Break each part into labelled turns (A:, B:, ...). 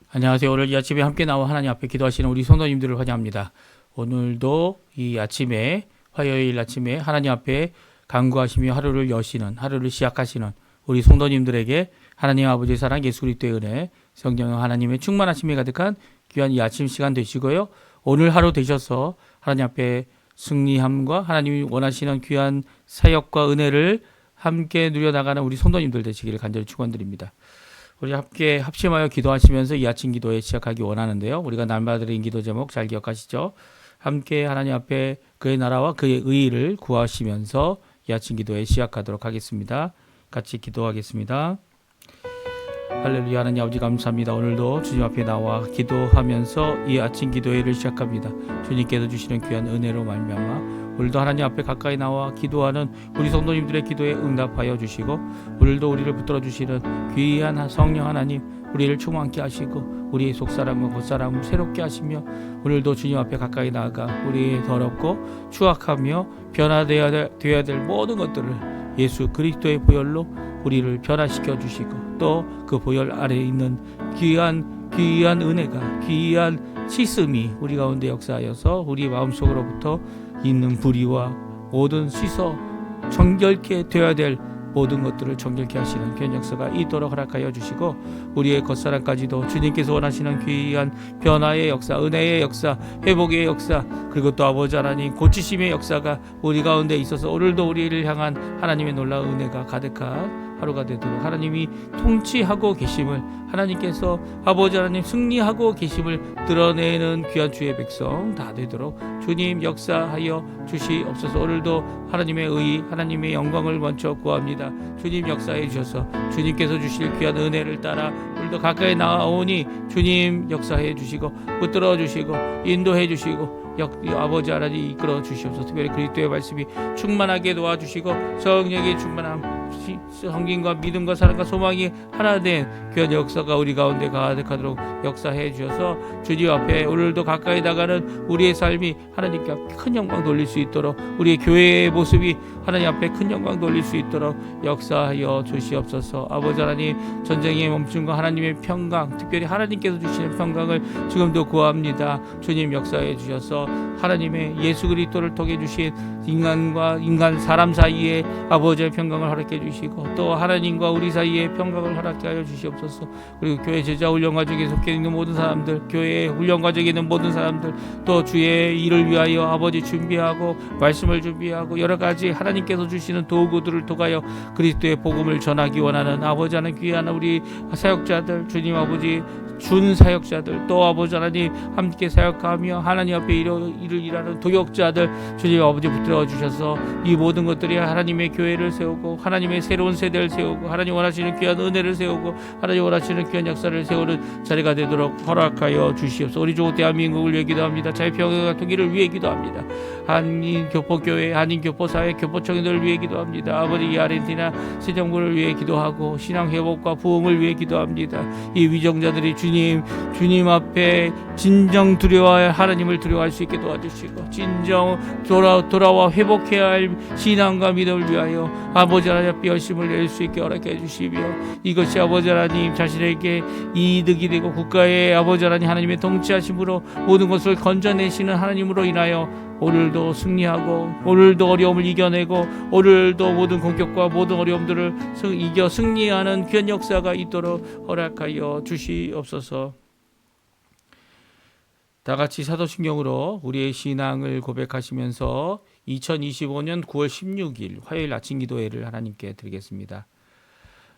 A: 안녕하세요. 오늘 이 아침에 함께 나와 하나님 앞에 기도하시는 우리 성도님들을 환영합니다. 오늘도 이 아침에 화요일 아침에 하나님 앞에 간구하시며 하루를 여시는 하루를 시작하시는 우리 성도님들에게 하나님 아버지의 사랑 예수 그리스도의 은혜 성령 하나님의 충만하심이 가득한 귀한 이 아침 시간 되시고요. 오늘 하루 되셔서 하나님 앞에 승리함과 하나님이 원하시는 귀한 사역과 은혜를 함께 누려나가는 우리 성도님들 되시기를 간절히 축원드립니다. 우리 함께 합심하여 기도하시면서 이 아침 기도에 시작하기 원하는데요. 우리가 날마다 드린 기도 제목 잘 기억하시죠? 함께 하나님 앞에 그의 나라와 그의 의의를 구하시면서 이 아침 기도에 시작하도록 하겠습니다. 같이 기도하겠습니다. 할렐루야. 하나님 아버지 감사합니다. 오늘도 주님 앞에 나와 기도하면서 이 아침 기도회를 시작합니다. 주님께서 주시는 귀한 은혜로 말미암아 오늘도 하나님 앞에 가까이 나와 기도하는 우리 성도님들의 기도에 응답하여 주시고 오늘도 우리를 붙들어 주시는 귀한 성령 하나님 우리를 충만케 하시고 우리의 속사람과 겉사람을 새롭게 하시며 오늘도 주님 앞에 가까이 나아가 우리의 더럽고 추악하며 변화되어야 될 모든 것들을 예수 그리스도의 보혈로 우리를 변화시켜 주시고 또 그 보혈 아래에 있는 귀한 은혜가 귀한 씻음이 우리 가운데 역사하여서 우리 마음속으로부터 있는 불의와 모든 씻어 정결케 되어야 될 모든 것들을 정결케 하시는 귀한 역사가 있도록 허락하여 주시고 우리의 겉사람까지도 주님께서 원하시는 귀한 변화의 역사, 은혜의 역사, 회복의 역사 그리고 또 아버지 하나님 고치심의 역사가 우리 가운데 있어서 오늘도 우리를 향한 하나님의 놀라운 은혜가 가득한 하루가 되도록 하나님이 통치하고 계심을 하나님께서 아버지 하나님 승리하고 계심을 드러내는 귀한 주의 백성 다 되도록 주님 역사하여 주시옵소서. 오늘도 하나님의 의 하나님의 영광을 먼저 구합니다. 주님 역사해 주셔서 주님께서 주실 귀한 은혜를 따라 오늘도 가까이 나아오니 주님 역사해 주시고 붙들어 주시고 인도해 주시고 아버지 하나님 이끌어 주시옵소서. 특별히 그리스도의 말씀이 충만하게 도와주시고 성령의 충만함 성김과 믿음과 사랑과 소망이 하나 된 귀한 역사가 우리 가운데 가득하도록 역사해 주셔서 주님 앞에 오늘도 가까이 나가는 우리의 삶이 하나님께 큰 영광 돌릴 수 있도록 우리의 교회의 모습이 하나님 앞에 큰 영광 돌릴 수 있도록 역사하여 주시옵소서. 아버지 하나님 전쟁의 멈춤과 하나님의 평강 특별히 하나님께서 주시는 평강을 지금도 구합니다. 주님 역사해 주셔서 하나님의 예수 그리스도를 통해 주신 인간과 인간 사람 사이에 아버지의 평강을 허락해 주시고 또 하나님과 우리 사이에 평강을 허락해 하여 주시옵소서. 그리고 교회 제자 훈련 과정에 속해 있는 모든 사람들 교회 훈련 과정에 있는 모든 사람들 또 주의 일을 위하여 아버지 준비하고 말씀을 준비하고 여러 가지 하나님께서 주시는 도구들을 통하여 그리스도의 복음을 전하기 원하는 아버지 하나님 귀한 우리 사역자들 주님 아버지 준 사역자들 또 아버지 하나님 함께 사역하며 하나님 앞에 일을 일하는 도역자들 주님 아버지 붙들어 주셔서 이 모든 것들이 하나님의 교회를 세우고 하나님의 새로운 세대를 세우고 하나님 원하시는 귀한 은혜를 세우고 하나님 원하시는 귀한 역사를 세우는 자리가 되도록 허락하여 주시옵소서. 우리 조국 대한민국을 위해 기도합니다. 자유평화가 통일을 위해 기도합니다. 한인교포교회 한인교포사회 교포청년들을 위해 기도합니다. 아버지 아르헨티나 새정부를 위해 기도하고 신앙회복과 부흥을 위해 기도합니다. 이 위정자들이 주님 앞에 진정 두려워할 하나님을 두려워할 수 있게 도와주시고 진정 돌아와 회복해야 할 신앙과 믿음을 위하여 아버지 하나님 앞에 열심을 낼 수 있게 허락해 주시며 이것이 아버지 하나님 자신에게 이득이 되고 국가의 아버지 하나님의 통치하심으로 모든 것을 건져내시는 하나님으로 인하여 오늘도 승리하고 오늘도 어려움을 이겨내고 오늘도 모든 공격과 모든 어려움들을 이겨 승리하는 귀한 역사가 있도록 허락하여 주시옵소서. 다같이 사도신경으로 우리의 신앙을 고백하시면서 2025년 9월 16일 화요일 아침 기도회를 하나님께 드리겠습니다.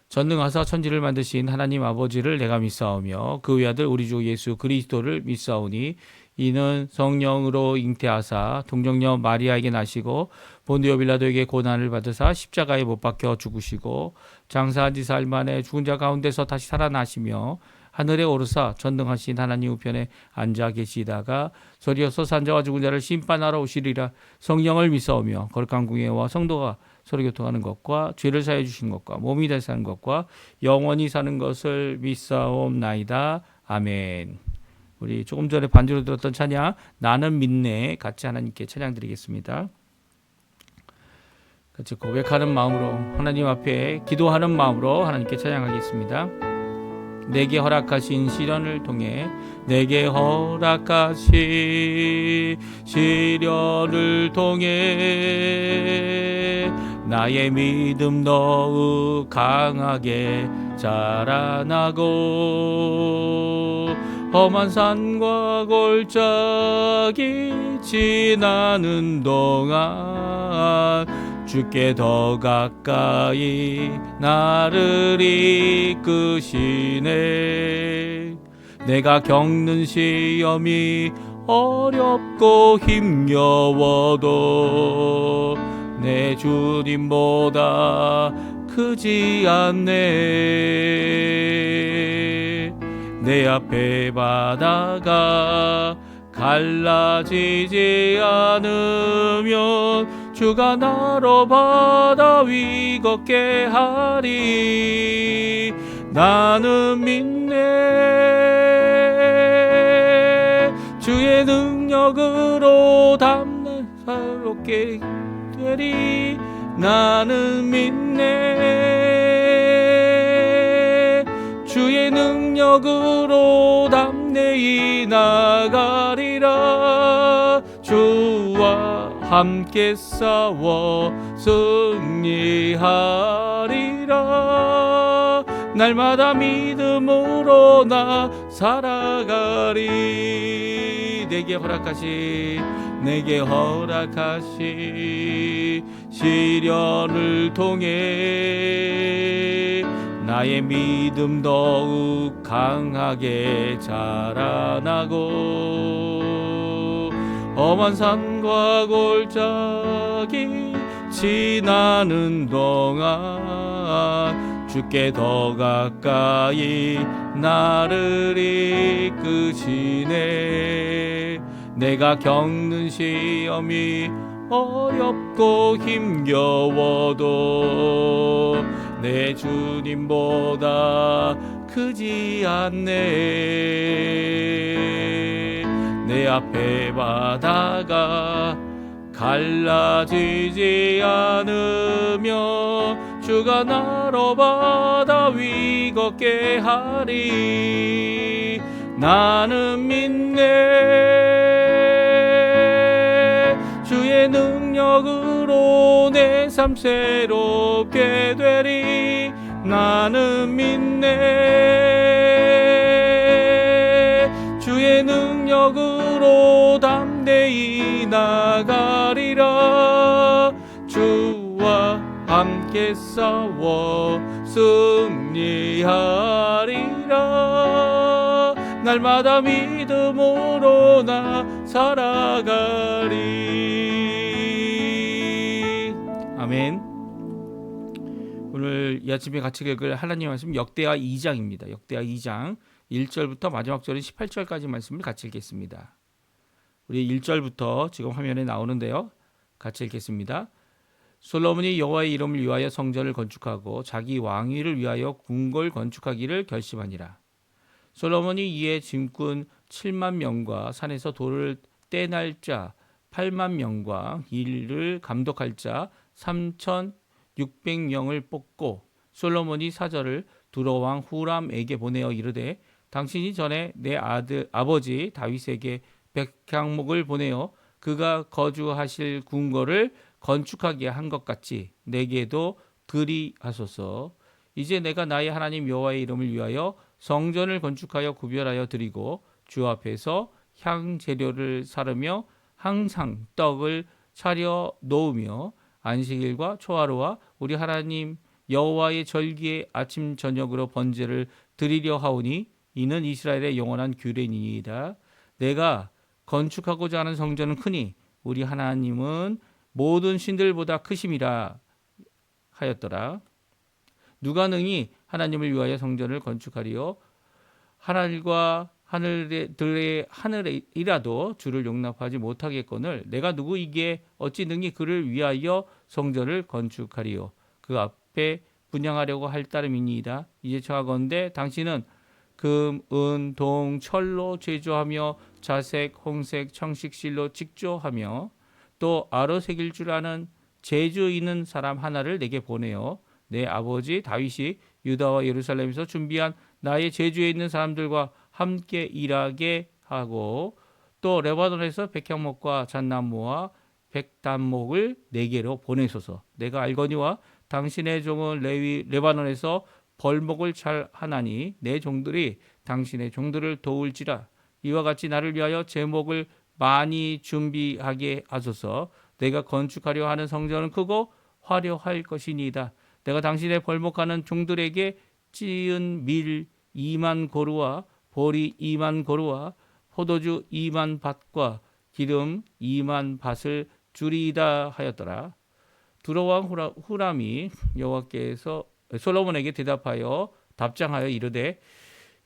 A: 전능하사 천지를 만드신 하나님 아버지를 내가 믿사오며 그 외아들 우리 주 예수 그리스도를 믿사오니 이는 성령으로 잉태하사 동정녀 마리아에게 나시고 본디오 빌라도에게 고난을 받으사 십자가에 못 박혀 죽으시고 장사한 지 사흘 만에 죽은 자 가운데서 다시 살아나시며 하늘에 오르사 전능하신 하나님 우편에 앉아 계시다가 소리여서 산자와 죽은 자를 심판하러 오시리라. 성령을 믿사오며 거룩한 공예와 성도가 서로 교통하는 것과 죄를 사해 주신 것과 몸이 다시 사는 것과 영원히 사는 것을 믿사옵나이다. 아멘. 우리 조금 전에 반주로 들었던 찬양 나는 믿네 같이 하나님께 찬양 드리겠습니다. 같이 고백하는 마음으로 하나님 앞에 기도하는 마음으로 하나님께 찬양하겠습니다. 내게 허락하신 시련을 통해 내게 허락하신 시련을 통해 나의 믿음 더욱 강하게 자라나고 험한 산과 골짜기 지나는 동안 주께 더 가까이 나를 이끄시네. 내가 겪는 시험이 어렵고 힘겨워도 내 주님보다 크지 않네. 내 앞에 바다가 갈라지지 않으면 주가 나로 바다 위 걷게 하리. 나는 믿네. 주의 능력으로 담는 새롭게 되리. 나는 믿네. 주의 능력으로 담대히 나가리라. 주와 함께 싸워 승리하리라. 날마다 믿음으로 나 살아가리. 내게 허락하신 시련을 통해 나의 믿음 더욱 강하게 자라나고 험한 산과 골짜기 지나는 동안 주께 더 가까이 나를 이끄시네. 내가 겪는 시험이 어렵고 힘겨워도 내 주님보다 크지 않네. 내 앞에 바다가 갈라지지 않으며 주가 나로 바다 위 걷게 하리. 나는 믿네. 주의 능력으로 내 삶 새롭게 되리. 나는 믿네. 주의 능력으로 담대히 나가리라. 주와 함께 싸워 승리하리라. 날마다 믿음으로 나 살아가리. 아멘. 오늘 이 아침에 같이 읽을 하나님의 말씀 역대하 2장입니다. 역대하 2장 1절부터 마지막 절인 18절까지 말씀을 같이 읽겠습니다. 우리 1절부터 지금 화면에 나오는데요. 같이 읽겠습니다. 솔로몬이 여호와의 이름을 위하여 성전을 건축하고 자기 왕위를 위하여 궁궐 건축하기를 결심하니라. 솔로몬이 이에 짐꾼 7만 명과 산에서 돌을 떼날 자 8만 명과 일을 감독할 자 3,600명을 뽑고 솔로몬이 사절을 두로 왕 후람에게 보내어 이르되 당신이 전에 내 아버지 다윗에게 백향목을 보내어 그가 거주하실 궁궐을 건축하게 한 것 같이 내게도 그리하소서. 이제 내가 나의 하나님 여호와의 이름을 위하여 성전을 건축하여 구별하여 드리고 주 앞에서 향 재료를 사르며 항상 떡을 차려 놓으며 안식일과 초하루와 우리 하나님 여호와의 절기에 아침 저녁으로 번제를 드리려 하오니 이는 이스라엘의 영원한 규례니이다. 내가 건축하고자 하는 성전은 크니 우리 하나님은 모든 신들보다 크심이라 하였더라. 누가 능히 하나님을 위하여 성전을 건축하리요? 하늘과 하늘이라도 주를 용납하지 못하겠거늘 내가 누구이기에 어찌 능히 그를 위하여 성전을 건축하리요? 그 앞에 분향하려고 할 따름이니이다. 이제 청하건대 당신은 금, 은, 동, 철로 제조하며 자색, 홍색, 청식실로 직조하며 또 아로 새길 줄 아는 재주 있는 사람 하나를 내게 보내어 내 아버지 다윗이 유다와 예루살렘에서 준비한 나의 제주에 있는 사람들과 함께 일하게 하고 또 레바논에서 백향목과 잣나무와 백단목을 내게로 보내소서. 내가 알거니와 당신의 종은 레바논에서 벌목을 잘 하나니 내 종들이 당신의 종들을 도울지라. 이와 같이 나를 위하여 제목을 많이 준비하게 하소서. 내가 건축하려 하는 성전은 크고 화려할 것이니이다. 내가 당신의 벌목하는 종들에게 찌은 밀 2만 고루와 보리 2만 고루와 포도주 2만 밭과 기름 2만 밭을 주리이다 하였더라. 두로왕 후람이 여호와께서 솔로몬에게 대답하여 답장하여 이르되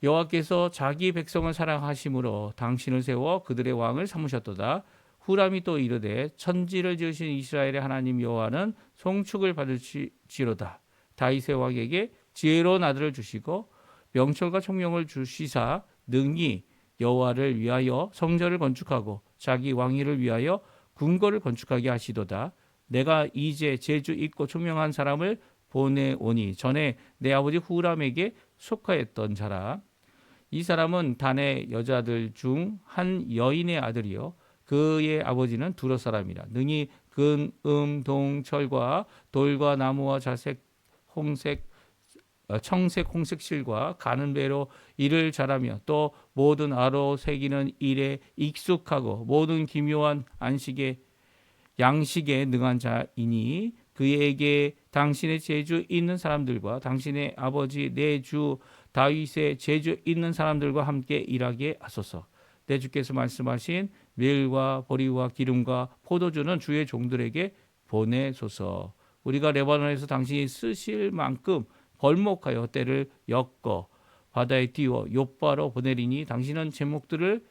A: 여호와께서 자기 백성을 사랑하심으로 당신을 세워 그들의 왕을 삼으셨도다. 후람이 또 이르되 천지를 지으신 이스라엘의 하나님 여호와는 송축을 받으시리로다. 다윗의 왕에게 지혜로운 아들을 주시고 명철과 총명을 주시사 능히 여호와를 위하여 성전을 건축하고 자기 왕위를 위하여 궁궐을 건축하게 하시도다. 내가 이제 재주 있고 총명한 사람을 보내오니 전에 내 아버지 후람에게 속하였던 자라. 이 사람은 단의 여자들 중 한 여인의 아들이요 그의 아버지는 두로 사람이라. 능히 금, 동, 철과 돌과 나무와 자색, 홍색, 청색, 홍색 실과 가는 배로 일을 잘하며 또 모든 아로 새기는 일에 익숙하고 모든 기묘한 양식에 능한 자이니 그에게 당신의 재주 있는 사람들과 당신의 아버지 내 주 다윗의 재주 있는 사람들과 함께 일하게 하소서. 내 주께서 말씀하신 밀과 보리와 기름과 포도주는 주의 종들에게 보내소서. 우리가 레바논에서 당신이 쓰실 만큼 벌목하여 때를 엮어 바다에 띄워 욥바로 보내리니 당신은 제목들을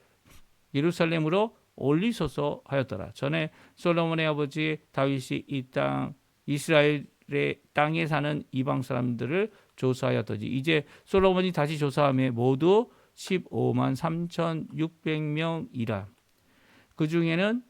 A: 예루살렘으로 올리소서 하였더라. 전에 솔로몬의 아버지 다윗이 이 땅 이스라엘의 땅에 사는 이방 사람들을 조사하였더니 이제 솔로몬이 다시 조사함에 모두 15만 3,600명이라. 그 중에는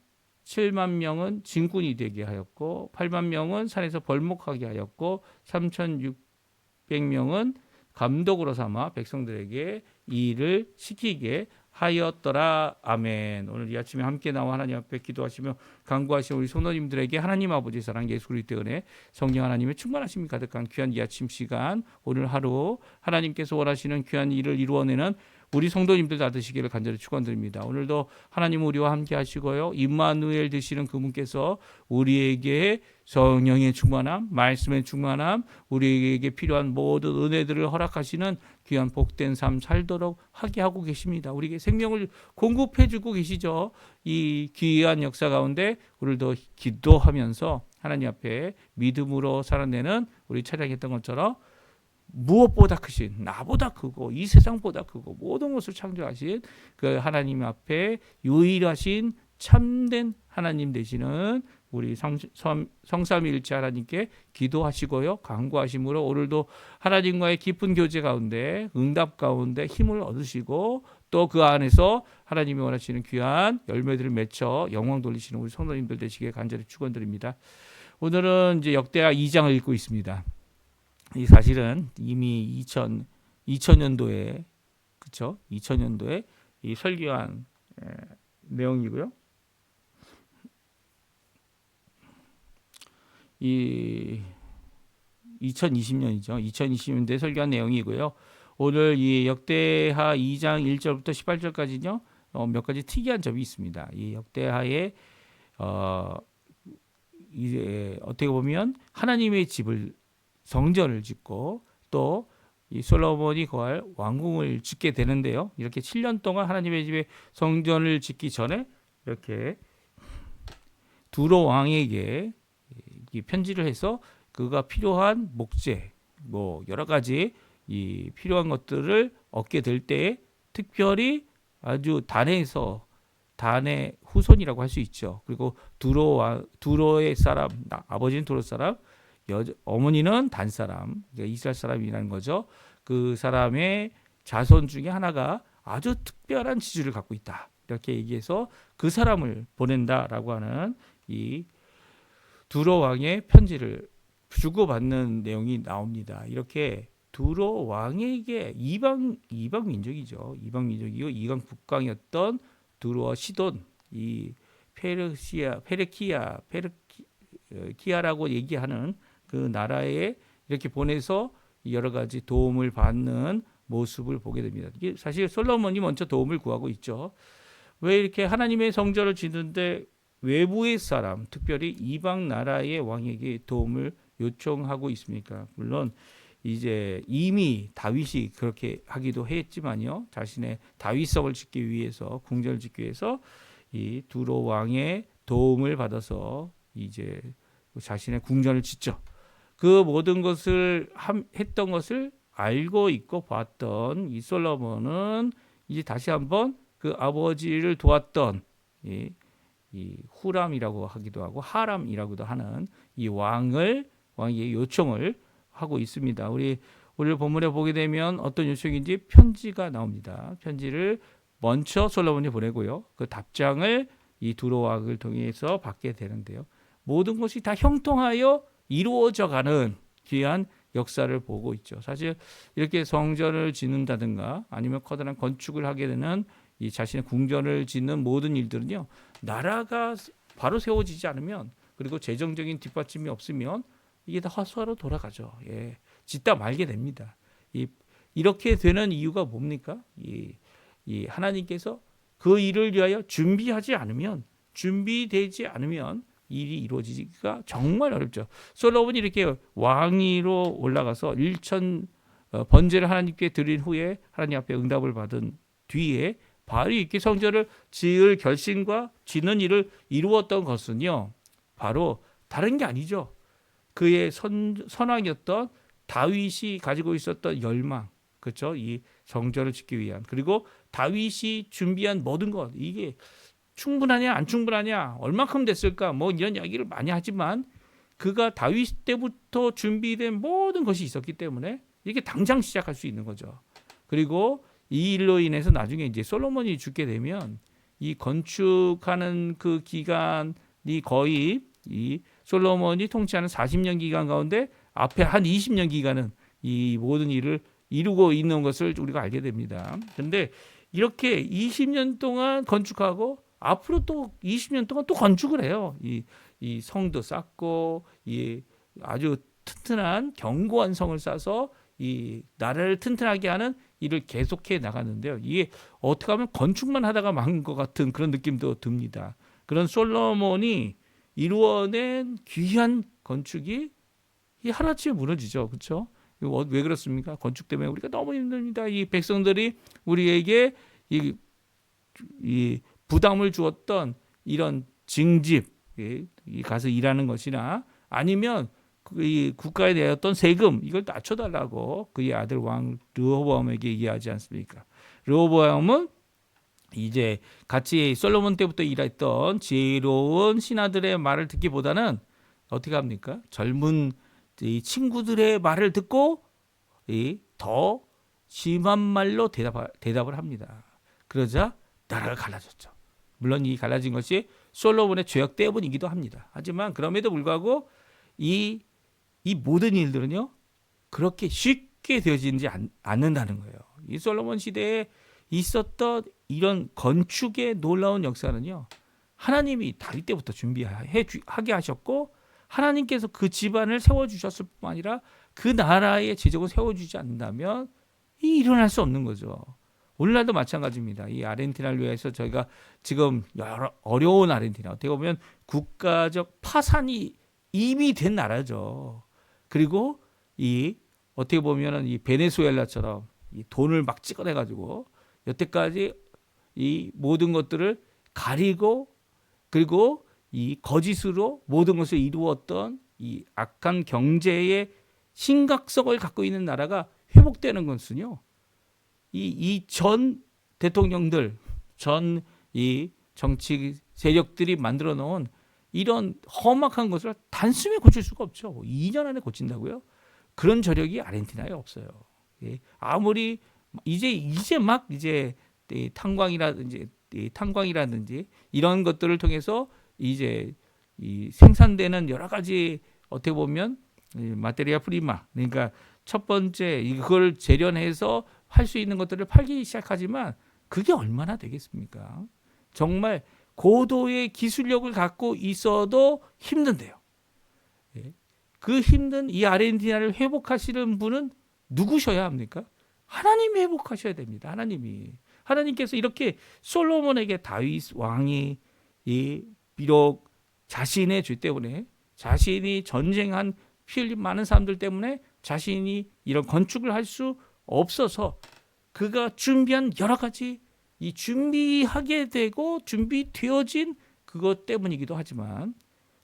A: 7만 명은 진군이 되게 하였고 8만 명은 산에서 벌목하게 하였고 3,600명은 감독으로 삼아 백성들에게 일을 시키게 하였더라. 아멘. 오늘 이 아침에 함께 나와 하나님 앞에 기도하시며 간구하시는 우리 성도님들에게 하나님 아버지 사랑 예수 그리스도의 은혜 성령 하나님의 충만하심이 가득한 귀한 이 아침 시간 오늘 하루 하나님께서 원하시는 귀한 일을 이루어내는 우리 성도님들 다 되시기를 간절히 축원드립니다. 오늘도 하나님 우리와 함께 하시고요. 임마누엘 되시는 그분께서 우리에게 성령의 충만함, 말씀의 충만함, 우리에게 필요한 모든 은혜들을 허락하시는 귀한 복된 삶 살도록 하게 하고 계십니다. 우리에게 생명을 공급해 주고 계시죠. 이 귀한 역사 가운데 오늘도 기도하면서 하나님 앞에 믿음으로 살아내는 우리 찬양했던 것처럼 무엇보다 크신 나보다 크고 이 세상보다 크고 모든 것을 창조하신 그 하나님 앞에 유일하신 참된 하나님 되시는 우리 성삼위일체 하나님께 기도하시고요. 간구하심으로 오늘도 하나님과의 깊은 교제 가운데 응답 가운데 힘을 얻으시고 또 그 안에서 하나님이 원하시는 귀한 열매들을 맺혀 영광 돌리시는 우리 성도님들 되시기에 간절히 축원드립니다. 오늘은 이제 역대하 2장을 읽고 있습니다. 이 사실은 이미 2000년도에 그렇죠? 2000년도에 이 설교한 내용이고요. 이 2020년이죠. 2020년도에 설교한 내용이고요. 오늘 이 역대하 2장 1절부터 18절까지는요. 몇 가지 특이한 점이 있습니다. 이 역대하에 이제 어떻게 보면 하나님의 집을 성전을 짓고 또 이 솔로몬이 거할 왕궁을 짓게 되는데요. 이렇게 7년 동안 하나님의 집에 성전을 짓기 전에 이렇게 두로 왕에게 이 편지를 해서 그가 필요한 목재, 뭐 여러 가지 이 필요한 것들을 얻게 될 때에 특별히 아주 단의 후손이라고 할 수 있죠. 그리고 두로의 사람, 아버지는 두로 사람, 어머니는 단 사람, 그러니까 이스라엘 사람이라는 거죠. 그 사람의 자손 중에 하나가 아주 특별한 지주를 갖고 있다. 이렇게 얘기해서 그 사람을 보낸다라고 하는 이 두로 왕의 편지를 주고받는 내용이 나옵니다. 이렇게 두로 왕에게 이방 민족이죠. 이방 민족이고 이방 북강이었던 두로와 시돈, 이 페르키아라고 얘기하는 그 나라에 이렇게 보내서 여러 가지 도움을 받는 모습을 보게 됩니다. 이게 사실 솔로몬이 먼저 도움을 구하고 있죠. 왜 이렇게 하나님의 성전을 짓는데 외부의 사람, 특별히 이방 나라의 왕에게 도움을 요청하고 있습니까? 물론 이제 이미 다윗이 그렇게 하기도 했지만요. 자신의 다윗성을 짓기 위해서, 궁전을 짓기 위해서 이 두로 왕의 도움을 받아서 이제 자신의 궁전을 짓죠. 그 모든 것을 했던 것을 알고 있고 봤던 이 솔로몬은 이제 다시 한번 그 아버지를 도왔던 이 후람이라고 하기도 하고 하람이라고도 하는 이 왕의 요청을 하고 있습니다. 우리 오늘 본문에 보게 되면 어떤 요청인지 편지가 나옵니다. 편지를 먼저 솔로몬이 보내고요. 그 답장을 이 두로 왕을 통해서 받게 되는데요. 모든 것이 다 형통하여 이루어져가는 귀한 역사를 보고 있죠. 사실 이렇게 성전을 짓는다든가 아니면 커다란 건축을 하게 되는 이 자신의 궁전을 짓는 모든 일들은요. 나라가 바로 세워지지 않으면 그리고 재정적인 뒷받침이 없으면 이게 다 헛수로 돌아가죠. 예, 짓다 말게 됩니다. 이렇게 되는 이유가 뭡니까? 이 하나님께서 그 일을 위하여 준비되지 않으면 일이 이루어지기가 정말 어렵죠. 솔로몬이 이렇게 왕위로 올라가서 1천 번제를 하나님께 드린 후에 하나님 앞에 응답을 받은 뒤에 바로 이렇게 성전을 지을 결심과 짓는 일을 이루었던 것은요. 바로 다른 게 아니죠. 그의 선왕이었던 다윗이 가지고 있었던 열망, 그렇죠? 이 성전을 짓기 위한 그리고 다윗이 준비한 모든 것 이게 충분하냐 안 충분하냐 얼마큼 됐을까 뭐 이런 이야기를 많이 하지만 그가 다윗 때부터 준비된 모든 것이 있었기 때문에 이렇게 당장 시작할 수 있는 거죠. 그리고 이 일로 인해서 나중에 이제 솔로몬이 죽게 되면 이 건축하는 그 기간이 거의 이 솔로몬이 통치하는 40년 기간 가운데 앞에 한 20년 기간은 이 모든 일을 이루고 있는 것을 우리가 알게 됩니다. 그런데 이렇게 20년 동안 건축하고 앞으로 또 20년 동안 또 건축을 해요. 이 성도 쌓고 이 아주 튼튼한 견고한 성을 쌓아서 이 나라를 튼튼하게 하는 일을 계속해 나가는데요. 이게 어떻게 하면 건축만 하다가 망한 것 같은 그런 느낌도 듭니다. 그런 솔로몬이 이루어낸 귀한 건축이 이 하루아침에 무너지죠. 그렇죠? 왜 그렇습니까? 건축 때문에 우리가 너무 힘듭니다. 이 백성들이 우리에게 이 부담을 주었던 이런 징집, 가서 일하는 것이나 아니면 이 국가에 내었던 세금 이걸 낮춰달라고 그의 아들 왕 르호보암에게 얘기하지 않습니까? 르호보암은 이제 같이 솔로몬 때부터 일했던 지혜로운 신하들의 말을 듣기보다는 어떻게 합니까? 젊은 이 친구들의 말을 듣고 더 심한 말로 대답을 합니다. 그러자 나라가 갈라졌죠. 물론 이 갈라진 것이 솔로몬의 죄악 때문이기도 합니다. 하지만 그럼에도 불구하고 이 모든 일들은요 그렇게 쉽게 되어지지 않는다는 거예요. 이 솔로몬 시대에 있었던 이런 건축의 놀라운 역사는요 하나님이 다윗 때부터 준비하게 하셨고 하나님께서 그 집안을 세워주셨을 뿐만 아니라 그 나라의 제적을 세워주지 않는다면 일어날 수 없는 거죠. 오늘날도 마찬가지입니다. 이 아르헨티나를 위해서 저희가 지금 어려운 아르헨티나 어떻게 보면 국가적 파산이 이미 된 나라죠. 그리고 어떻게 보면은 이 베네수엘라처럼 이 돈을 막 찍어내가지고 여태까지 이 모든 것들을 가리고 그리고 이 거짓으로 모든 것을 이루었던 이 악한 경제의 심각성을 갖고 있는 나라가 회복되는 것은요. 이 전 대통령들, 전 이 정치 세력들이 만들어 놓은 이런 험악한 것을 단숨에 고칠 수가 없죠. 2년 안에 고친다고요? 그런 저력이 아르헨티나에 없어요. 아무리 이제 막 탄광이라든지 이런 것들을 통해서 이제 이 생산되는 여러 가지 어떻게 보면 마테리아 프리마 그러니까 첫 번째 이걸 재련해서 할 수 있는 것들을 팔기 시작하지만 그게 얼마나 되겠습니까? 정말 고도의 기술력을 갖고 있어도 힘든데요. 예. 그 힘든 이 아르헨티나를 회복하시는 분은 누구셔야 합니까? 하나님이 회복하셔야 됩니다. 하나님께서 이렇게 솔로몬에게 다윗 왕이 비록 자신의 죄 때문에 자신이 전쟁한 피 흘린 많은 사람들 때문에 자신이 이런 건축을 할 수 없어서 그가 준비한 여러 가지 이 준비하게 되고 준비되어진 그것 때문이기도 하지만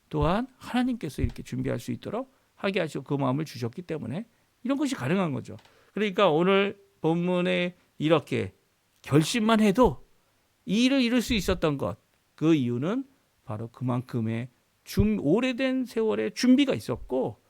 A: 또한 하나님께서 이렇게 준비할 수 있도록 하게 하시고 그 마음을 주셨기 때문에 이런 것이 가능한 거죠. 그러니까 오늘 본문에 이렇게 결심만 해도 이 일을 이룰 수 있었던 것, 그 이유는 바로 그만큼의 오래된 세월의 준비가 있었고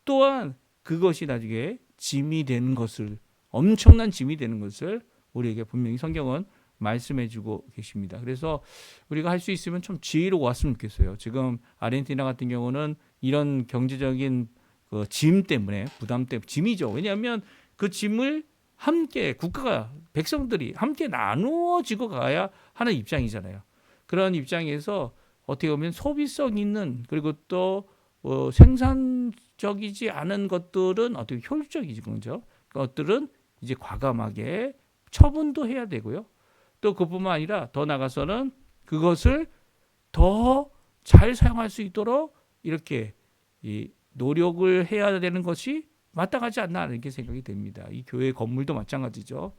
A: 또한 그것이 나중에 짐이 되는 것을 엄청난 짐이 되는 것을 우리에게 분명히 성경은 말씀해주고 계십니다. 그래서 우리가 할 수 있으면 좀 지혜로 왔으면 좋겠어요. 지금 아르헨티나 같은 경우는 이런 경제적인 그 짐 때문에 부담 때문에 짐이죠. 왜냐하면 그 짐을 함께 국가가 백성들이 함께 나누어지고 가야 하는 입장이잖아요. 그런 입장에서 어떻게 보면 소비성 있는 그리고 또 생산적이지 않은 것들은 어떻게 효율적이지 그죠? 것들은 이제 과감하게 처분도 해야 되고요. 또 그뿐만 아니라 더 나가서는 그것을 더 잘 사용할 수 있도록 이렇게 이 노력을 해야 되는 것이 마땅하지 않나 이렇게 생각이 됩니다. 이 교회 건물도 마찬가지죠.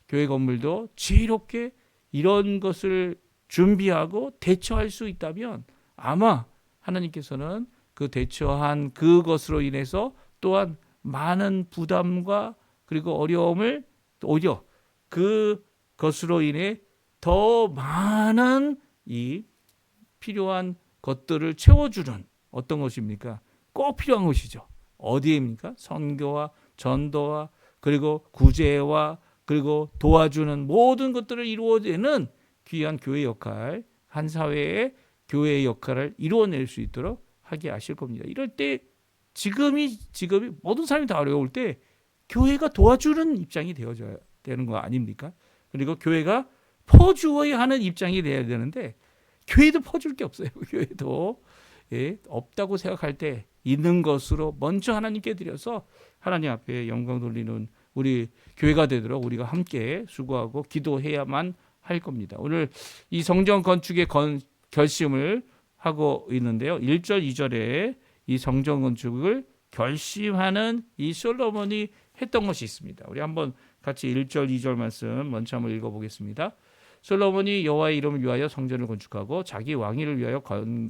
A: 교회 건물도 지혜롭게 이런 것을 준비하고 대처할 수 있다면 아마 하나님께서는 그 대처한 그것으로 인해서 또한 많은 부담과 그리고 어려움을 오히려 그것으로 인해 더 많은 이 필요한 것들을 채워주는 어떤 것입니까? 꼭 필요한 것이죠. 어디입니까? 선교와 전도와 그리고 구제와 그리고 도와주는 모든 것들을 이루어내는 귀한 교회 역할, 한 사회의 교회의 역할을 이루어낼 수 있도록 하게 하실 겁니다. 이럴 때 지금이 모든 사람이 다 어려울 때 교회가 도와주는 입장이 되어져야 되는 거 아닙니까? 그리고 교회가 퍼주어야 하는 입장이 돼야 되는데 교회도 퍼줄 게 없어요. 교회도 없다고 생각할 때 있는 것으로 먼저 하나님께 드려서 하나님 앞에 영광 돌리는 우리 교회가 되도록 우리가 함께 수고하고 기도해야만 할 겁니다. 오늘 이 성전 건축의 결심을 하고 있는데요. 1절, 2절에 이 성전 건축을 결심하는 이 솔로몬이 했던 것이 있습니다. 우리 한번 같이 1절, 2절 말씀 먼저 한번 읽어보겠습니다. 솔로몬이 여호와의 이름을 위하여 성전을 건축하고 자기 왕위를 위하여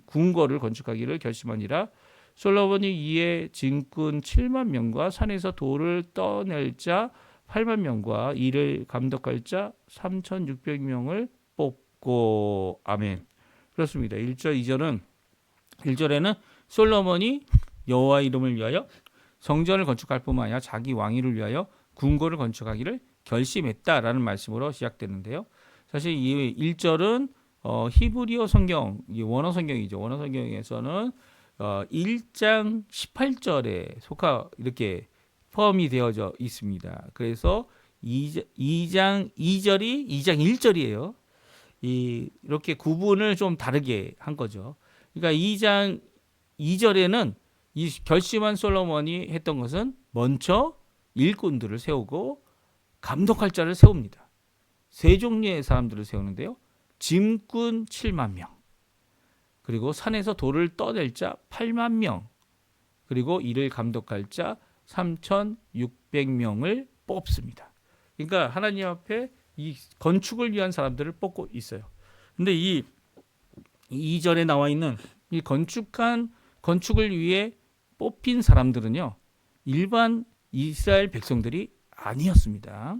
A: 궁궐을 건축하기를 결심하니라. 솔로몬이 이에 진군 7만 명과 산에서 돌을 떠낼 자 8만 명과 이를 감독할 자 3,600명을 뽑고 아멘. 그렇습니다. 1절에는 솔로몬이 여호와 이름을 위하여 성전을 건축할 뿐만 아니라 자기 왕위를 위하여 궁궐을 건축하기를 결심했다라는 말씀으로 시작되는데요. 사실 이 1절은 히브리어 성경, 원어 성경이죠. 원어 성경에서는 1장 18절에 이렇게 포함이 되어져 있습니다. 그래서 2장 2절이 2장 1절이에요. 이렇게 구분을 좀 다르게 한 거죠. 그러니까 2장 2절에는 이 결심한 솔로몬이 했던 것은 먼저 일꾼들을 세우고 감독할 자를 세웁니다. 세 종류의 사람들을 세우는데요. 짐꾼 7만 명, 그리고 산에서 돌을 떠낼 자 8만 명, 그리고 이를 감독할 자 3,600명을 뽑습니다. 그러니까 하나님 앞에 이 건축을 위한 사람들을 뽑고 있어요. 근데 이 2절에 나와 있는 이 건축을 위해 뽑힌 사람들은요, 일반 이스라엘 백성들이 아니었습니다.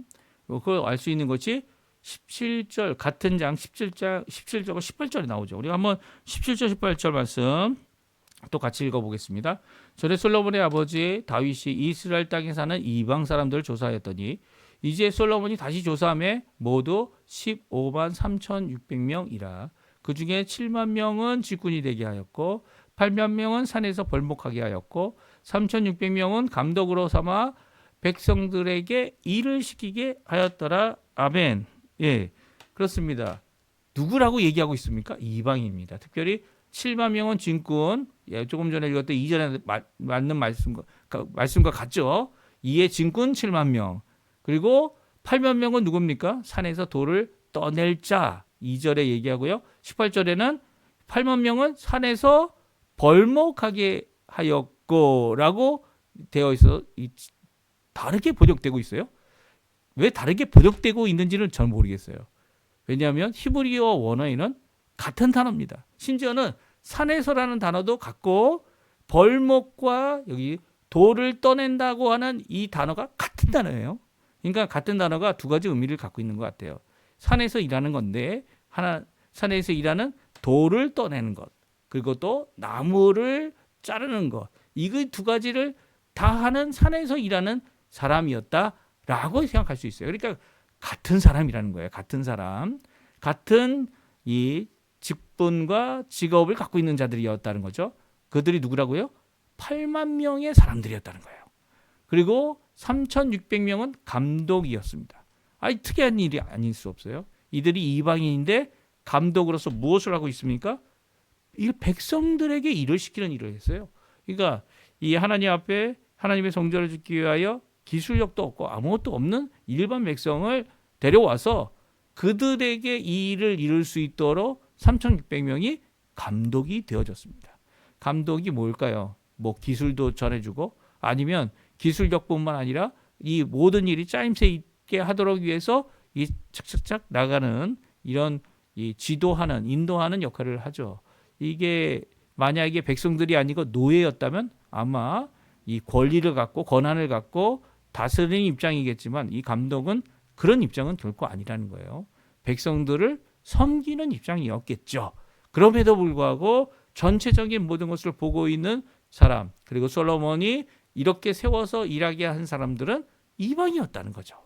A: 그걸 알 수 있는 것이 17절 같은 장 17절과 18절에 나오죠. 우리가 한번 17절 18절 말씀 또 같이 읽어보겠습니다. 전에 솔로몬의 아버지 다윗이 이스라엘 땅에 사는 이방 사람들을 조사하였더니 이제 솔로몬이 다시 조사하며 모두 15만 3,600명이라. 그 중에 7만 명은 직군이 되게 하였고 8만 명은 산에서 벌목하게 하였고 3,600명은 감독으로 삼아 백성들에게 일을 시키게 하였더라. 아멘. 예, 그렇습니다. 누구라고 얘기하고 있습니까? 이방인입니다. 특별히 7만 명은 진군. 예, 조금 전에 읽었던 이전에 맞는 말씀과 같죠. 이에 진군 7만 명. 그리고 8만 명은 누굽니까? 산에서 돌을 떠낼 자. 2절에 얘기하고요. 18절에는 8만 명은 산에서 벌목하게 하였고라고 되어 있어. 다르게 번역되고 있어요. 왜 다르게 번역되고 있는지는 잘 모르겠어요. 왜냐하면 히브리어 원어에는 같은 단어입니다. 심지어는 산에서라는 단어도 같고 벌목과 여기 돌을 떠낸다고 하는 이 단어가 같은 단어예요. 그러니까 같은 단어가 두 가지 의미를 갖고 있는 것 같아요. 산에서 일하는 건데 산에서 일하는 돌을 떠내는 것, 그리고 또 나무를 자르는 것, 이 두 가지를 다 하는 산에서 일하는 사람이었다라고 생각할 수 있어요. 그러니까 같은 사람이라는 거예요. 같은 사람, 같은 이 직분과 직업을 갖고 있는 자들이었다는 거죠. 그들이 누구라고요? 8만 명의 사람들이었다는 거예요. 그리고 3,600명은 감독이었습니다. 특이한 일이 아닐 수 없어요. 이들이 이방인인데 감독으로서 무엇을 하고 있습니까? 이 백성들에게 일을 시키는 일을 했어요. 그러니까 이 하나님 앞에 하나님의 성전을 짓기 위하여 기술력도 없고 아무것도 없는 일반 백성을 데려와서 그들에게 이 일을 이룰 수 있도록 3,600명이 감독이 되어졌습니다. 감독이 뭘까요? 뭐 기술도 전해주고 아니면 기술력뿐만 아니라 이 모든 일이 짜임새 있게 하도록 위해서 이 착착착 나가는 이런 이 지도하는 인도하는 역할을 하죠. 이게 만약에 백성들이 아니고 노예였다면 아마 이 권리를 갖고 권한을 갖고 다스리는 입장이겠지만 이 감독은 그런 입장은 결코 아니라는 거예요. 백성들을 섬기는 입장이었겠죠. 그럼에도 불구하고 전체적인 모든 것을 보고 있는 사람, 그리고 솔로몬이 이렇게 세워서 일하게 한 사람들은 이방이었다는 거죠.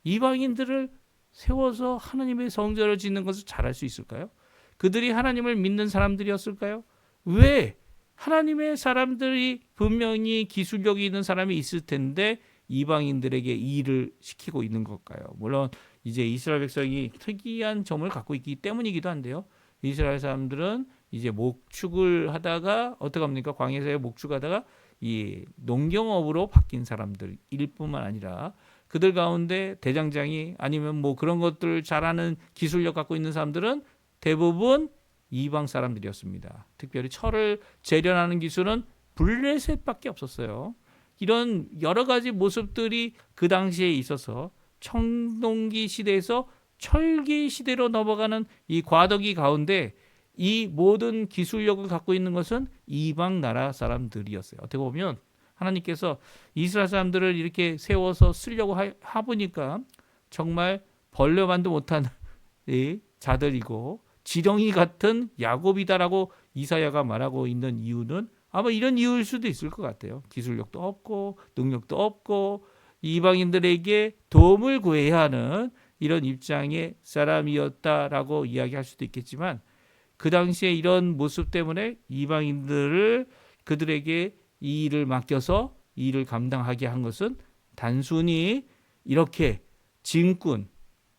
A: 이방인들을 세워서 하나님의 성전을 짓는 것을 잘할 수 있을까요? 그들이 하나님을 믿는 사람들이었을까요? 왜 하나님의 사람들이 분명히 기술력이 있는 사람이 있을 텐데 이방인들에게 이 일을 시키고 있는 걸까요? 물론 이제 이스라엘 백성이 특이한 점을 갖고 있기 때문이기도 한데요. 이스라엘 사람들은 이제 목축을 하다가 어떻게 합니까? 광야에서 목축하다가 이 농경업으로 바뀐 사람들일 뿐만 아니라 그들 가운데 대장장이 아니면 뭐 그런 것들을 잘하는 기술력 갖고 있는 사람들은 대부분 이방 사람들이었습니다. 특별히 철을 재련하는 기술은 블레셋밖에 없었어요. 이런 여러 가지 모습들이 그 당시에 있어서 청동기 시대에서 철기 시대로 넘어가는 이 과도기 가운데 이 모든 기술력을 갖고 있는 것은 이방 나라 사람들이었어요. 어떻게 보면 하나님께서 이스라엘 사람들을 이렇게 세워서 쓰려고 하보니까 정말 벌레만도 못한 자들이고 지렁이 같은 야곱이다라고 이사야가 말하고 있는 이유는 아마 이런 이유일 수도 있을 것 같아요. 기술력도 없고 능력도 없고 이방인들에게 도움을 구해야 하는 이런 입장의 사람이었다라고 이야기할 수도 있겠지만 그 당시에 이런 모습 때문에 이방인들을 그들에게 이 일을 맡겨서 이 일을 감당하게 한 것은 단순히 이렇게 진군,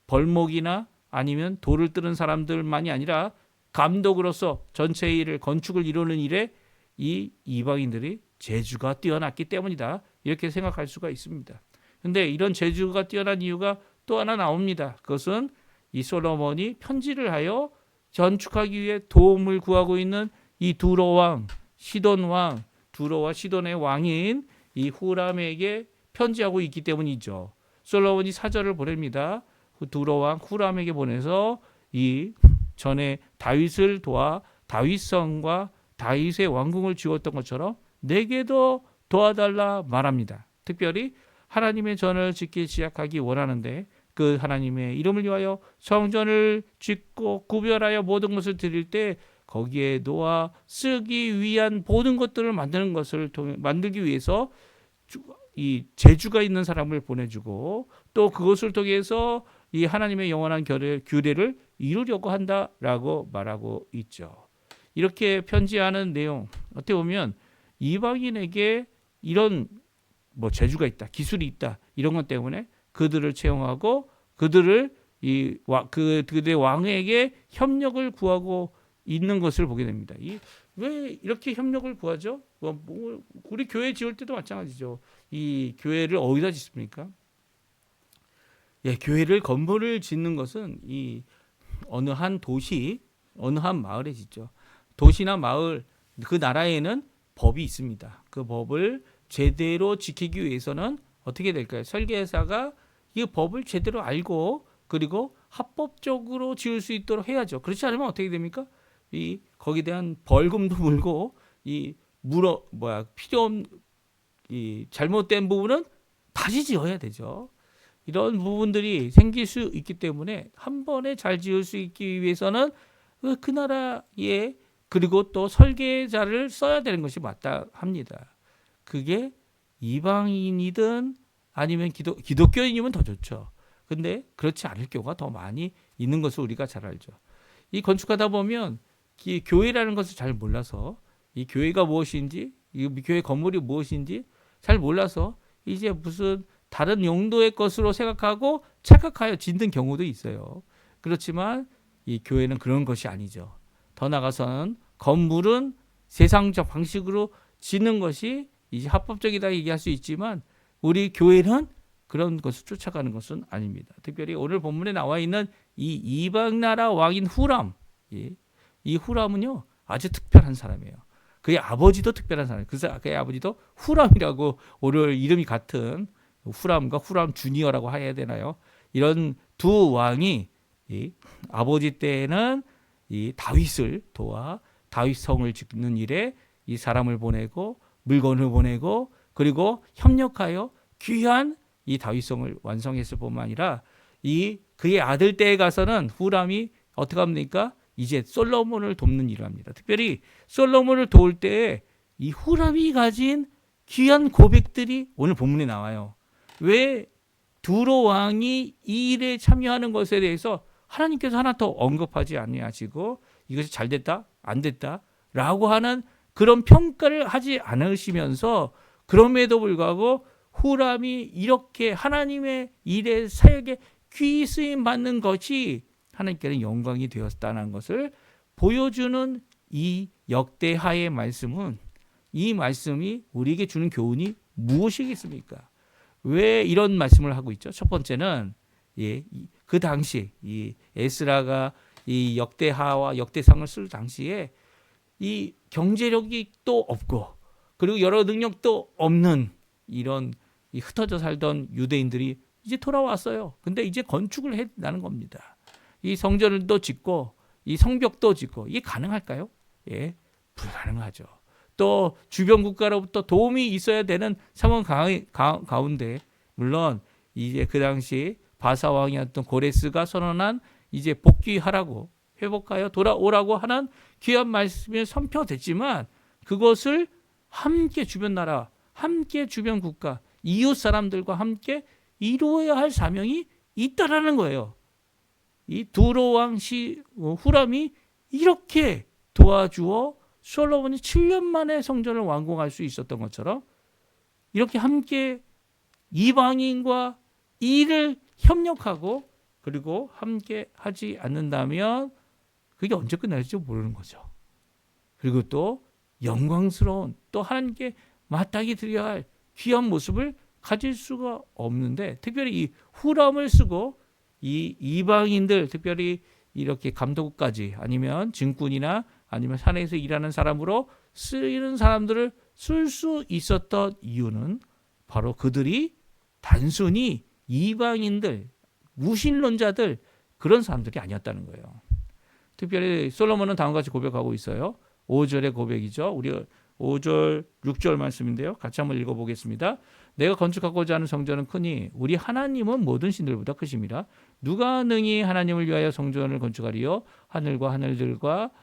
A: 벌목이나 아니면 돌을 뜨는 사람들만이 아니라 감독으로서 전체 일을 건축을 이루는 일에 이 이방인들이 재주가 뛰어났기 때문이다. 이렇게 생각할 수가 있습니다. 그런데 이런 재주가 뛰어난 이유가 또 하나 나옵니다. 그것은 이 솔로몬이 편지를 하여 건축하기 위해 도움을 구하고 있는 이 두로 왕, 시돈 왕, 두로와 시돈의 왕인 이 후람에게 편지하고 있기 때문이죠. 솔로몬이 사절을 보냅니다. 두로 왕 후람에게 보내서 이 전에 다윗을 도와 다윗성과 다윗의 왕궁을 지었던 것처럼 내게도 도와달라 말합니다. 특별히 하나님의 전을 짓기 시작하기 원하는데 그 하나님의 이름을 위하여 성전을 짓고 구별하여 모든 것을 드릴 때 거기에 놓아 쓰기 위한 모든 것들을 만들기 위해서 이 재주가 있는 사람을 보내주고 또 그것을 통해서 이 하나님의 영원한 규례를 이루려고 한다라고 말하고 있죠. 이렇게 편지하는 내용 어떻게 보면 이방인에게 이런 뭐 재주가 있다, 기술이 있다 이런 것 때문에 그들을 채용하고 그들을 그들의 왕에게 협력을 구하고 있는 것을 보게 됩니다. 왜 이렇게 협력을 구하죠? 우리 교회 지을 때도 마찬가지죠. 이 교회를 어디다 짓습니까? 교회를 건물을 짓는 것은 이 어느 한 도시, 어느 한 마을에 짓죠. 도시나 마을, 그 나라에는 법이 있습니다. 그 법을 제대로 지키기 위해서는 어떻게 될까요? 설계사가 이 법을 제대로 알고 그리고 합법적으로 지을 수 있도록 해야죠. 그렇지 않으면 어떻게 됩니까? 거기에 대한 벌금도 물고 필요 없는 잘못된 부분은 다시 지어야 되죠. 이런 부분들이 생길 수 있기 때문에 한 번에 잘 지을 수 있기 위해서는 그 나라에 그리고 또 설계자를 써야 되는 것이 마땅합니다. 그게 이방인이든 아니면 기독교인이면 더 좋죠. 근데 그렇지 않을 경우가 더 많이 있는 것을 우리가 잘 알죠. 이 건축하다 보면 이 교회라는 것을 잘 몰라서 이 교회가 무엇인지 이 교회 건물이 무엇인지 잘 몰라서 이제 무슨 다른 용도의 것으로 생각하고 착각하여 짓는 경우도 있어요. 그렇지만 이 교회는 그런 것이 아니죠. 더 나아가서는 건물은 세상적 방식으로 짓는 것이 이제 합법적이다 얘기할 수 있지만 우리 교회는 그런 것을 쫓아가는 것은 아닙니다. 특별히 오늘 본문에 나와 있는 이 이방 나라 왕인 후람, 이 후람은요 아주 특별한 사람이에요. 그의 아버지도 특별한 사람이에요. 그래서 그의 아버지도 후람이라고 오늘 이름이 같은 후람과 후람 주니어라고 해야 되나요? 이런 두 왕이 아버지 때에는 이 다윗을 도와 다윗 성을 짓는 일에 이 사람을 보내고 물건을 보내고 그리고 협력하여 귀한 이 다윗성을 완성했을 뿐만 아니라 그의 아들 때에 가서는 후람이 어떻게 합니까? 이제 솔로몬을 돕는 일을 합니다. 특별히 솔로몬을 도울 때에 이 후람이 가진 귀한 고백들이 오늘 본문에 나와요. 왜 두로 왕이 이 일에 참여하는 것에 대해서 하나님께서 하나 더 언급하지 아니하시고 이것이 잘 됐다, 안 됐다 라고 하는 그런 평가를 하지 않으시면서 그럼에도 불구하고 후람이 이렇게 하나님의 일에 사역에 귀히 쓰임 받는 것이 하나님께는 영광이 되었다는 것을 보여주는 이 역대하의 말씀은 이 말씀이 우리에게 주는 교훈이 무엇이겠습니까? 왜 이런 말씀을 하고 있죠? 첫 번째는 그 당시 이 에스라가 이 역대하와 역대상을 쓸 당시에 이 경제력이 또 없고 그리고 여러 능력도 없는 이런 흩어져 살던 유대인들이 이제 돌아왔어요. 근데 이제 건축을 해나는 겁니다. 이 성전을 또 짓고 이 성벽도 짓고 이게 가능할까요? 불가능하죠. 또 주변 국가로부터 도움이 있어야 되는 상황 가운데 물론 이제 그 당시 바사 왕이었던 고레스가 선언한 이제 복귀하라고 회복하여 돌아오라고 하는 귀한 말씀이 선포됐지만 그것을 함께 주변 나라, 함께 주변 국가, 이웃 사람들과 함께 이루어야 할 사명이 있다라는 거예요. 이 두로 왕 후람이 이렇게 도와주어 솔로몬이 7년 만에 성전을 완공할 수 있었던 것처럼 이렇게 함께 이방인과 일을 협력하고 그리고 함께 하지 않는다면 그게 언제 끝날지 모르는 거죠. 그리고 또 영광스러운 또 하나님께 마땅히 드려야 할 귀한 모습을 가질 수가 없는데 특별히 이 후람을 쓰고 이 이방인들 특별히 이렇게 감독까지 아니면 증군이나 아니면 산에서 일하는 사람으로 쓰이는 사람들을 쓸 수 있었던 이유는 바로 그들이 단순히 이방인들, 무신론자들 그런 사람들이 아니었다는 거예요. 특별히 솔로몬은 다음과 같이 고백하고 있어요. 5절의 고백이죠. 우리 5절, 6절 말씀인데요. 같이 한번 읽어보겠습니다. 내가 건축하고자 하는 성전은 크니 우리 하나님은 모든 신들보다 크심이라. 누가 능히 하나님을 위하여 성전을 건축하리요? 하늘과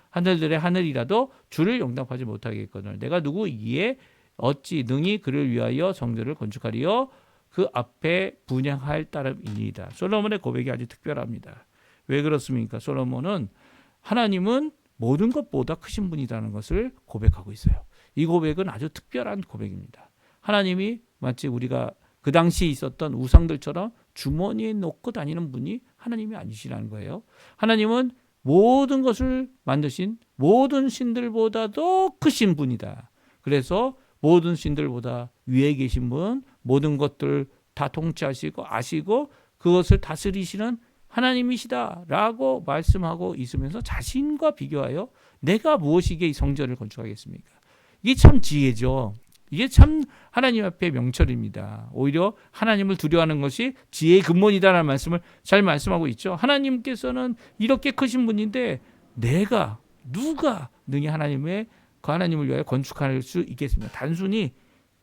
A: 하늘들의 하늘이라도 주를 용납하지 못하겠거늘. 내가 누구이기에 어찌 능히 그를 위하여 성전을 건축하리요? 그 앞에 분향할 따름이니이다. 솔로몬의 고백이 아주 특별합니다. 왜 그렇습니까? 솔로몬은 하나님은 모든 것보다 크신 분이라는 것을 고백하고 있어요. 이 고백은 아주 특별한 고백입니다. 하나님이 마치 우리가 그 당시 있었던 우상들처럼 주머니에 넣고 다니는 분이 하나님이 아니시라는 거예요. 하나님은 모든 것을 만드신 모든 신들보다도 크신 분이다. 그래서 모든 신들보다 위에 계신 분, 모든 것들 다 통치하시고 아시고 그것을 다스리시는 하나님이시다라고 말씀하고 있으면서 자신과 비교하여 내가 무엇이기에 이 성전을 건축하겠습니까? 이게 참 지혜죠. 이게 참 하나님 앞에 명철입니다. 오히려 하나님을 두려워하는 것이 지혜의 근본이다라는 말씀을 잘 말씀하고 있죠. 하나님께서는 이렇게 크신 분인데 누가 능히 그 하나님을 위하여 건축할 수 있겠습니까?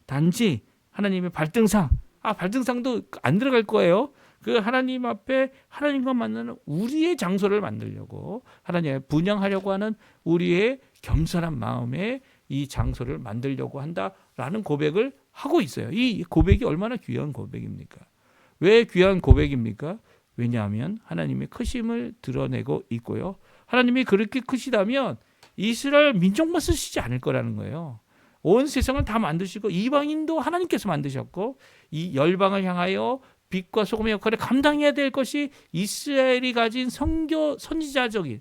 A: 단지 하나님의 발등상도 안 들어갈 거예요. 그 하나님 앞에 하나님과 만나는 우리의 장소를 만들려고 하나님을 분양하려고 하는 우리의 겸손한 마음에 이 장소를 만들려고 한다라는 고백을 하고 있어요. 이 고백이 얼마나 귀한 고백입니까? 왜 귀한 고백입니까? 왜냐하면 하나님의 크심을 드러내고 있고요. 하나님이 그렇게 크시다면 이스라엘 민족만 쓰시지 않을 거라는 거예요. 온 세상을 다 만드시고 이방인도 하나님께서 만드셨고 이 열방을 향하여 빛과 소금의 역할을 감당해야 될 것이 이스라엘이 가진 선지자적인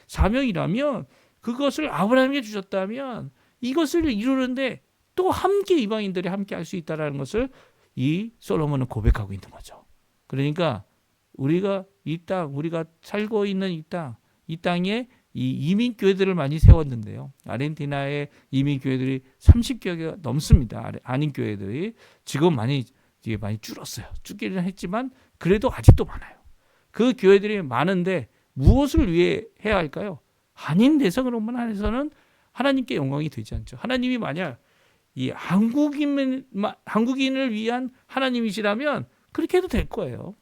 A: 사명이라면 그것을 아브라함에게 주셨다면 이것을 이루는데 또 함께 이방인들이 함께 할 수 있다는 것을 이 솔로몬은 고백하고 있는 거죠. 그러니까 우리가 우리가 살고 있는 이 땅에 이 이민교회들을 많이 세웠는데요. 아르헨티나의 이민교회들이 30개가 넘습니다. 한인교회들이 지금 많이 줄었어요. 줄기는 했지만 그래도 아직도 많아요. 그 교회들이 많은데 무엇을 위해 해야 할까요? 한인 대상으로만 해서는 하나님께 영광이 되지 않죠. 하나님이 만약 이 한국인을 위한 하나님이시라면 그렇게 해도 될 거예요.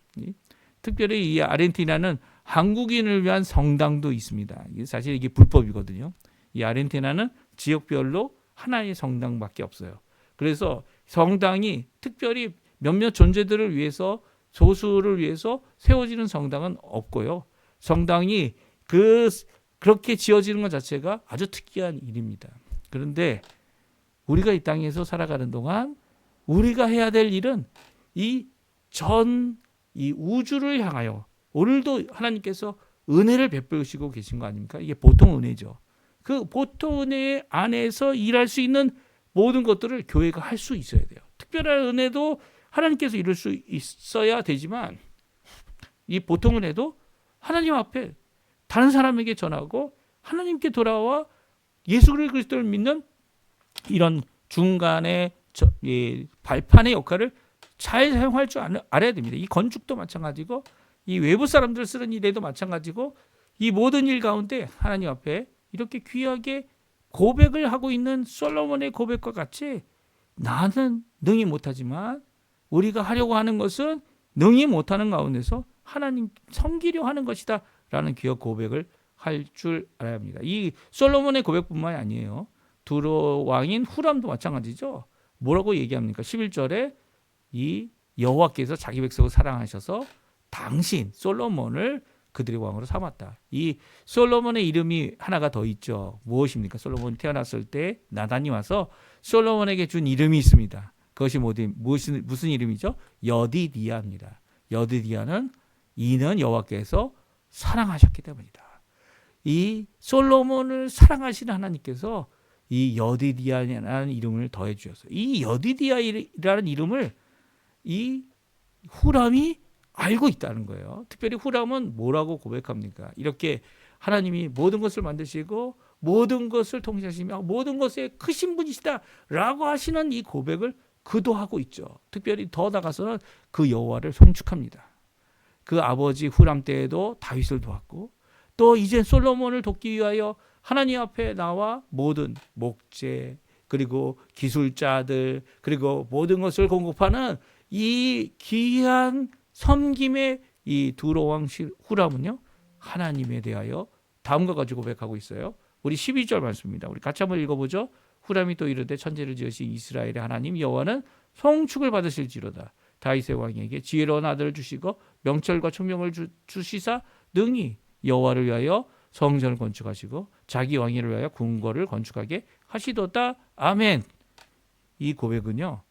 A: 특별히 이 아르헨티나는 한국인을 위한 성당도 있습니다. 사실 이게 불법이거든요. 이 아르헨티나는 지역별로 하나의 성당밖에 없어요. 그래서 성당이 특별히 몇몇 존재들을 위해서 소수를 위해서 세워지는 성당은 없고요. 성당이 그렇게 지어지는 것 자체가 아주 특이한 일입니다. 그런데 우리가 이 땅에서 살아가는 동안 우리가 해야 될 일은 이 우주를 향하여 오늘도 하나님께서 은혜를 베푸시고 계신 거 아닙니까? 이게 보통 은혜죠. 그 보통 은혜 안에서 일할 수 있는 모든 것들을 교회가 할 수 있어야 돼요. 특별한 은혜도 하나님께서 이룰 수 있어야 되지만 이 보통 은혜도 하나님 앞에 다른 사람에게 전하고 하나님께 돌아와 예수 그리스도를 믿는 이런 중간에 발판의 역할을 잘 사용할 줄 알아야 됩니다. 이 건축도 마찬가지고 이 외부 사람들 쓰는 일에도 마찬가지고 이 모든 일 가운데 하나님 앞에 이렇게 귀하게 고백을 하고 있는 솔로몬의 고백과 같이 나는 능히 못하지만 우리가 하려고 하는 것은 능히 못하는 가운데서 하나님 섬기려 하는 것이다 라는 귀한 고백을 할 줄 알아야 합니다. 이 솔로몬의 고백뿐만이 아니에요. 두로 왕인 후람도 마찬가지죠. 뭐라고 얘기합니까? 11절에 이 여호와께서 자기 백성을 사랑하셔서 당신 솔로몬을 그들의 왕으로 삼았다. 이 솔로몬의 이름이 하나가 더 있죠. 무엇입니까? 솔로몬이 태어났을 때 나단이 와서 솔로몬에게 준 이름이 있습니다. 그것이 무슨 이름이죠? 여디디아입니다. 여디디아는 이는 여호와께서 사랑하셨기 때문이다. 이 솔로몬을 사랑하시는 하나님께서 이 여디디아라는 이름을 더해 주셨어요. 이 여디디아라는 이름을 이 후람이 알고 있다는 거예요. 특별히 후람은 뭐라고 고백합니까? 이렇게 하나님이 모든 것을 만드시고 모든 것을 통치하시며 모든 것에 크신 분이시다라고 하시는 이 고백을 그도 하고 있죠. 특별히 더 나가서는 그 여호와를 송축합니다. 그 아버지 후람 때에도 다윗을 도왔고 또 이제 솔로몬을 돕기 위하여 하나님 앞에 나와 모든 목재 그리고 기술자들 그리고 모든 것을 공급하는 이 귀한 섬김의 이 두로왕 후람은요 하나님에 대하여 다음과 같이 고백하고 있어요. 우리 12절 말씀입니다. 우리 같이 한번 읽어보죠. 후람이 또 이르되 천지를 지으신 이스라엘의 하나님 여호와는 송축을 받으실지로다. 다윗의 왕에게 지혜로운 아들을 주시고 명철과 총명을 주시사 능히 여호와를 위하여 성전을 건축하시고 자기 왕위를 위하여 궁궐을 건축하게 하시도다. 아멘. 이 고백은요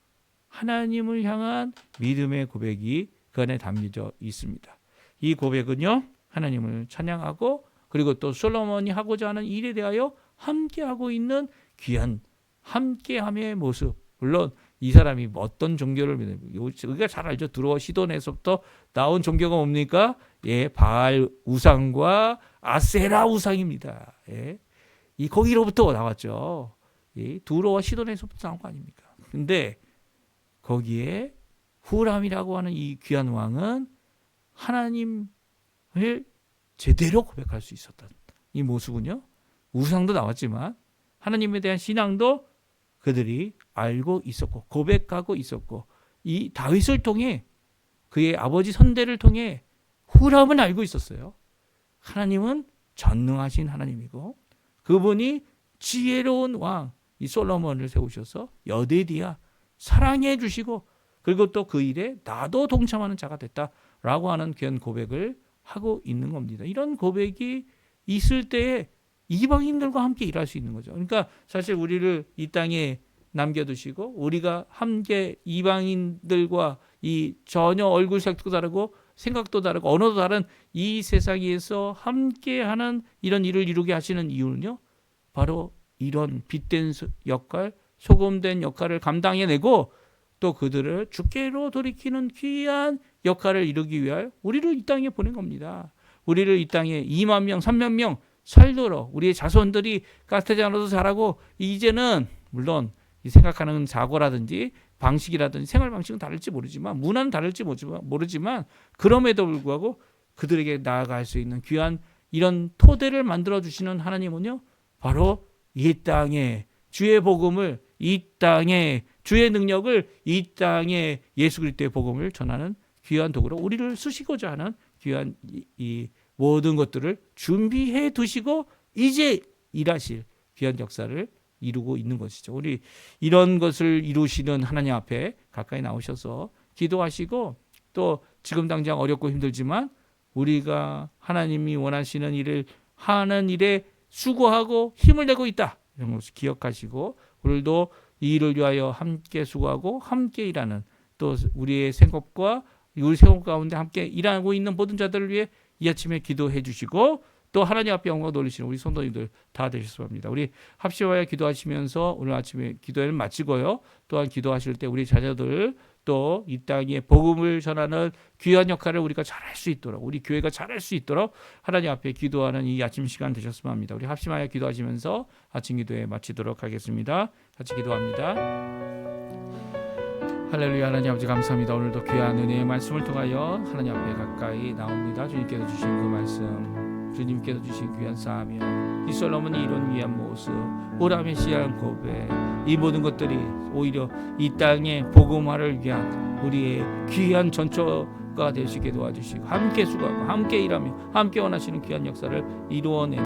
A: 하나님을 향한 믿음의 고백이 그 안에 담겨져 있습니다. 이 고백은요, 하나님을 찬양하고 그리고 또 솔로몬이 하고자 하는 일에 대하여 함께하고 있는 귀한 함께함의 모습. 물론 이 사람이 어떤 종교를 믿는, 우리가 잘 알죠. 두로와 시돈에서부터 나온 종교가 뭡니까? 예, 바알 우상과 아세라 우상입니다. 예, 이 거기로부터 나왔죠. 예, 두로와 시돈에서부터 나온 거 아닙니까? 근데 거기에 후람이라고 하는 이 귀한 왕은 하나님을 제대로 고백할 수 있었던 이 모습은요, 우상도 나왔지만 하나님에 대한 신앙도 그들이 알고 있었고 고백하고 있었고, 이 다윗을 통해 그의 아버지 선대를 통해 후람은 알고 있었어요. 하나님은 전능하신 하나님이고 그분이 지혜로운 왕 이 솔로몬을 세우셔서 여대디야 사랑해 주시고 그리고 또 그 일에 나도 동참하는 자가 됐다라고 하는 그런 고백을 하고 있는 겁니다. 이런 고백이 있을 때에 이방인들과 함께 일할 수 있는 거죠. 그러니까 사실 우리를 이 땅에 남겨두시고 우리가 함께 이방인들과 이 전혀 얼굴색도 다르고 생각도 다르고 언어도 다른 이 세상에서 함께하는 이런 일을 이루게 하시는 이유는요, 바로 이런 빛된 역할, 소금된 역할을 감당해내고 또 그들을 주께로 돌이키는 귀한 역할을 이루기 위하여 우리를 이 땅에 보낸 겁니다. 우리를 이 땅에 2만 명, 3만 명 살도록 우리의 자손들이 카스테자노도 잘하고, 이제는 물론 생각하는 사고라든지 방식이라든지 생활 방식은 다를지 모르지만 문화는 다를지 모르지만 그럼에도 불구하고 그들에게 나아갈 수 있는 귀한 이런 토대를 만들어 주시는 하나님은요, 바로 이 땅에 주의 복음을, 이 땅에 주의 능력을, 이 땅에 예수 그리스도의 복음을 전하는 귀한 도구로 우리를 쓰시고자 하는 귀한 이 모든 것들을 준비해 두시고 이제 일하실 귀한 역사를 이루고 있는 것이죠. 우리 이런 것을 이루시는 하나님 앞에 가까이 나오셔서 기도하시고, 또 지금 당장 어렵고 힘들지만 우리가 하나님이 원하시는 일을 하는 일에 수고하고 힘을 내고 있다, 이런 것을 기억하시고 오늘도 이 일을 위하여 함께 수고하고 함께 일하는, 또 우리의 생업과 우리 생업 가운데 함께 일하고 있는 모든 자들을 위해 이 아침에 기도해 주시고 또 하나님 앞에 영광 돌리시는 우리 성도님들 다 되셨으면 합니다. 우리 합심하여 기도하시면서 오늘 아침에 기도를 마치고요, 또한 기도하실 때 우리 자녀들 또 이 땅에 복음을 전하는 귀한 역할을 우리가 잘할 수 있도록, 우리 교회가 잘할 수 있도록 하나님 앞에 기도하는 이 아침 시간 되셨으면 합니다. 우리 합심하여 기도하시면서 아침 기도에 마치도록 하겠습니다. 같이 기도합니다. 할렐루야. 하나님 아버지 감사합니다. 오늘도 귀한 은혜의 말씀을 통하여 하나님 앞에 가까이 나옵니다. 주님께서 주신 그 말씀, 주님께서 주신 귀한 사명, 이 솔로몬이 이룬 위한 모습, 호람의 씨한 고백, 이 모든 것들이 오히려 이 땅의 복음화를 위한 우리의 귀한 전초가 되시게 도와주시고 함께 수고하고 함께 일하며 함께 원하시는 귀한 역사를 이루어내